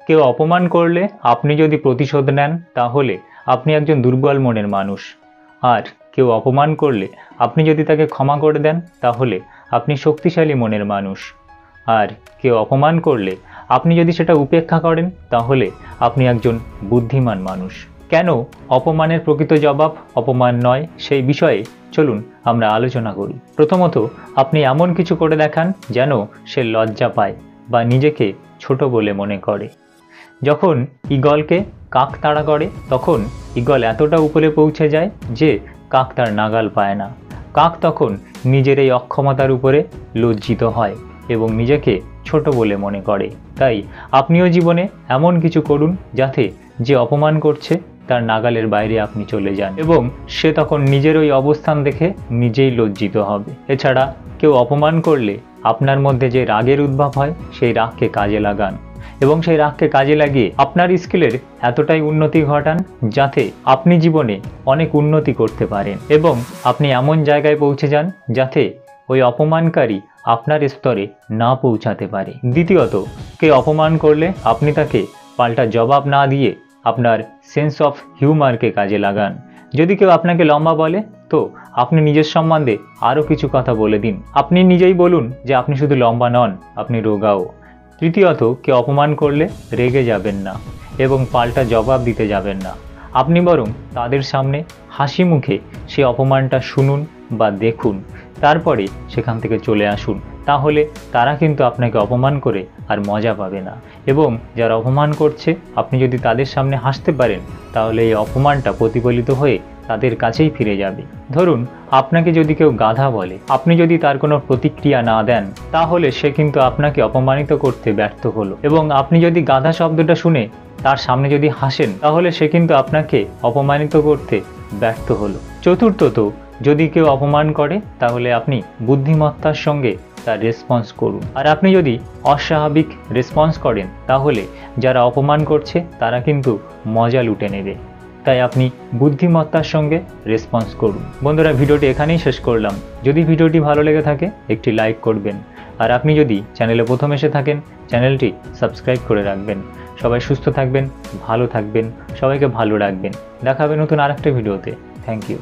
কেউ অপমান করলে আপনি যদি প্রতিশোধ নেন তাহলে আপনি একজন দুর্বল মনের মানুষ। আর কেউ অপমান করলে আপনি যদি তাকে ক্ষমা করে দেন তাহলে আপনি শক্তিশালী মনের মানুষ। আর কেউ অপমান করলে আপনি যদি সেটা উপেক্ষা করেন তাহলে আপনি একজন বুদ্ধিমান মানুষ। কেন অপমানের প্রকৃত জবাব অপমান নয় সেই বিষয়ে চলুন আমরা আলোচনা করি। প্রথমত, আপনি এমন কিছু করে দেখান যেন সে লজ্জা পায় বা নিজেকে ছোট বলে মনে করে। যখন ঈগলকে কাক তাড়া করে তখন ঈগল এতটা উপরে পৌঁছে যায় যে কাক তার নাগাল পায় না। কাক তখন নিজের এই অক্ষমতার উপরে লজ্জিত হয় এবং নিজেকে ছোট বলে মনে করে। তাই আপনিও জীবনে এমন কিছু করুন যাতে যে অপমান করছে তার নাগালের বাইরে আপনি চলে যান এবং সে তখন নিজের ওই অবস্থান দেখে নিজেই লজ্জিত হবে। এছাড়া কেউ অপমান করলে আপনার মধ্যে যে রাগের উদ্ভব হয় সেই রাগকে কাজে লাগান এবং সেই রাগকে কাজে লাগিয়ে আপনার স্কিলের এতটাই উন্নতি ঘটান যাতে আপনি জীবনে অনেক উন্নতি করতে পারেন এবং আপনি এমন জায়গায় পৌঁছে যান যাতে ওই অপমানকারী আপনার স্তরে না পৌঁছাতে পারে। দ্বিতীয়ত, কেউ অপমান করলে আপনি তাকে পাল্টা জবাব না দিয়ে আপনার সেন্স অফ হিউমারকে কাজে লাগান। যদি কেউ আপনাকে লম্বা বলে তো আপনি নিজের সম্বন্ধে আরও কিছু কথা বলে দিন। আপনি নিজেই বলুন যে আপনি শুধু লম্বা নন, আপনি রোগাও। তৃতীয়ত, কেউ অপমান করলে রেগে যাবেন না এবং পাল্টা জবাব দিতে যাবেন না। আপনি বরং তাদের সামনে হাসি মুখে সে অপমানটা শুনুন বা দেখুন, তারপরে সেখান থেকে চলে আসুন। তাহলে তারা কিন্তু আপনাকে অপমান করে আর মজা পাবে না এবং যারা অপমান করছে আপনি যদি তাদের সামনে হাসতে পারেন তাহলে এই অপমানটা প্রতিফলিত হয়ে তাদের কাছেই ফিরে যাবে। ধরুন আপনাকে যদি কেউ গাধা বলে, আপনি যদি তার কোনো প্রতিক্রিয়া না দেন তাহলে সে কিন্তু আপনাকে অপমানিত করতে ব্যর্থ হলো এবং আপনি যদি গাধা শব্দটা শুনে তার সামনে যদি হাসেন তাহলে সে কিন্তু আপনাকে অপমানিত করতে ব্যর্থ হলো। চতুর্থত, যদি কেউ অপমান করে তাহলে আপনি বুদ্ধিমত্তার সঙ্গে তার রেসপন্স করুন। আর আপনি যদি অস্বাভাবিক রেসপন্স করেন তাহলে যারা অপমান করছে তারা কিন্তু মজা লুটে নেবে। তাই আপনি বুদ্ধিমত্তার সঙ্গে রেসপন্স করুন। বন্ধুরা, ভিডিওটি এখানেই শেষ করলাম। যদি ভিডিওটি ভালো লেগে থাকে একটি লাইক করবেন আর আপনি যদি চ্যানেলে প্রথম এসে থাকেন চ্যানেলটি সাবস্ক্রাইব করে রাখবেন। সবাই সুস্থ থাকবেন, ভালো থাকবেন, সবাইকে ভালো রাখবেন। দেখা হবে নতুন আরেকটা ভিডিওতে। Thank you.